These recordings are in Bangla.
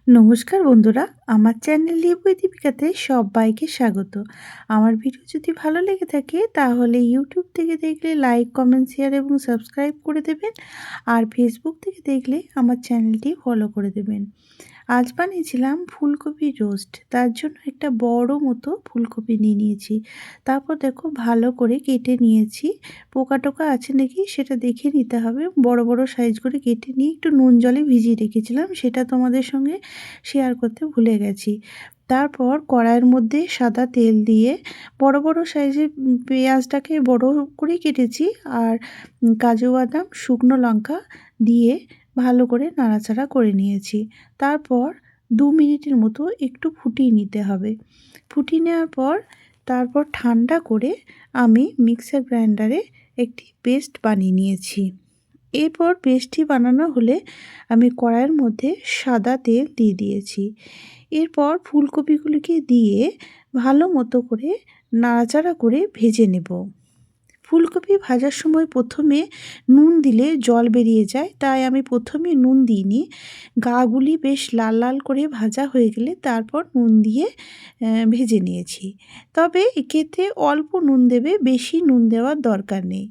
নমস্কার বন্ধুরা, আমার চ্যানেল লিভ উইথ দীপিকাতে সবাইকে স্বাগত। আমার ভিডিও যদি ভালো লেগে থাকে তাহলে ইউটিউব থেকে দেখলে লাইক, কমেন্ট, শেয়ার এবং সাবস্ক্রাইব করে দেবেন। আর ফেসবুক থেকে দেখলে আমার চ্যানেলটি ফলো করে দেবেন। আজ বানিয়েছিলাম ফুলকপির রোস্ট। তার জন্য একটা বড় মতো ফুলকপি নিয়ে নিয়েছি। তারপর দেখো ভালো করে কেটে নিয়েছি। পোকা টোকা আছে নাকি সেটা দেখে নিতে হবে। বড় বড় সাইজ করে কেটে নিয়ে একটু নুন জলে ভিজিয়ে রেখেছিলাম, সেটা তোমাদের সঙ্গে শেয়ার করতে ভুলে গেছি। তারপর কড়াইয়ের মধ্যে সাদা তেল দিয়ে বড় বড় সাইজের পেঁয়াজটাকে বড় করে কেটেছি, আর কাজু বাদাম, শুকনো লঙ্কা দিয়ে ভালো করে নাড়াচাড়া করে নিয়েছি। তারপর 2 মিনিটের মতো একটু ফুটিয়ে নিতে হবে। ফুটিয়ে নেওয়ার পর তারপর ঠান্ডা করে আমি মিক্সার গ্রাইন্ডারে একটি পেস্ট বানিয়ে নিয়েছি। এরপর পেস্টটি বানানো হলে আমি কড়াইয়ের মধ্যে সাদা তেল দিয়ে দিয়েছি। এরপর ফুলকপিগুলিকে দিয়ে ভালো মতো করে নাড়াচাড়া করে ভেজে নেব। ফুলকপি ভাজার সময় প্রথমে নুন দিলে জল বেরিয়ে যায়, তাই আমি প্রথমে নুন দিইনি। গাগুলি বেশ লাল লাল করে ভাজা হয়ে গেলে তারপর নুন দিয়ে ভেজে নিয়েছি। তবে এক্ষেত্রে অল্প নুন দেবে, বেশি নুন দেওয়ার দরকার নেই।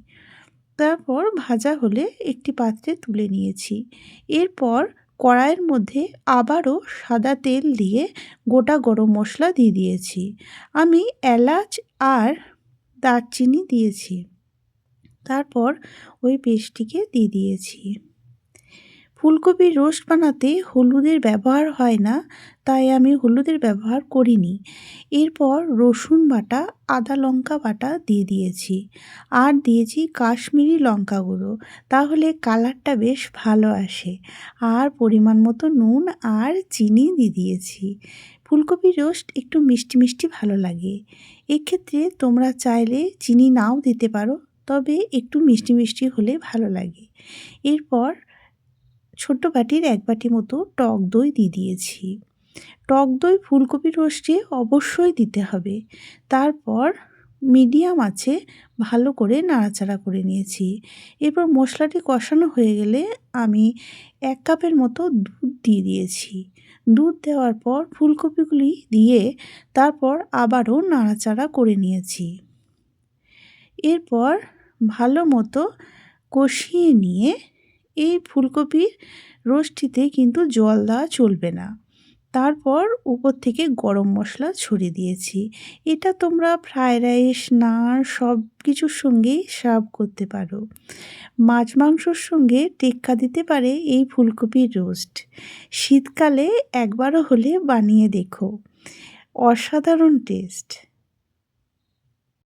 তারপর ভাজা হলে একটি পাত্রে তুলে নিয়েছি। এরপর কড়াইয়ের মধ্যে আবারও সাদা তেল দিয়ে গোটা গরম মশলা দিয়ে দিয়েছি। আমি এলাচ আর দারচিনি দিয়েছি। তারপর ওই পেস্টটিকে দিয়ে দিয়েছি। ফুলকপির রোস্ট বানাতে হলুদের ব্যবহার হয় না, তাই আমি হলুদের ব্যবহার করিনি। এরপর রসুন বাটা, আদা লঙ্কা বাটা দিয়ে দিয়েছি, আর দিয়েছি কাশ্মীরি লঙ্কা গুঁড়ো, তাহলে কালারটা বেশ ভালো আসে। আর পরিমাণ মতো নুন আর চিনি দিয়ে দিয়েছি। ফুলকপির রোস্ট একটু মিষ্টি মিষ্টি ভালো লাগে। এক্ষেত্রে তোমরা চাইলে চিনি নাও দিতে পারো, তবে একটু মিষ্টি মিষ্টি হলে ভালো লাগে। এরপর ছোট্ট বাটির 1 বাটি মতো টক দই দিয়ে দিয়েছি। টক দই ফুলকপির রোস্টে অবশ্যই দিতে হবে। তারপর মিডিয়াম আঁচে ভালো করে নাড়াচাড়া করে নিয়েছি। এরপর মশলাটি কষানো হয়ে গেলে আমি 1 কাপের মতো দুধ দিয়ে দিয়েছি। দুধ দেওয়ার পর ফুলকপিগুলি দিয়ে তারপর আবারও নাড়াচাড়া করে নিয়েছি। এরপর ভালো মতো কষিয়ে নিয়ে এই ফুলকপির রোস্টটিতে কিন্তু জল দেওয়া চলবে না। তারপর উপর থেকে গরম মশলা ছড়িয়ে দিয়েছি। এটা তোমরা ফ্রায়েড রাইস, নান সব কিছুর সঙ্গেই সার্ভ করতে পারো। মাছ মাংসর সঙ্গে টেক্কা দিতে পারে এই ফুলকপির রোস্ট। শীতকালে একবারও হলে বানিয়ে দেখো, অসাধারণ টেস্ট।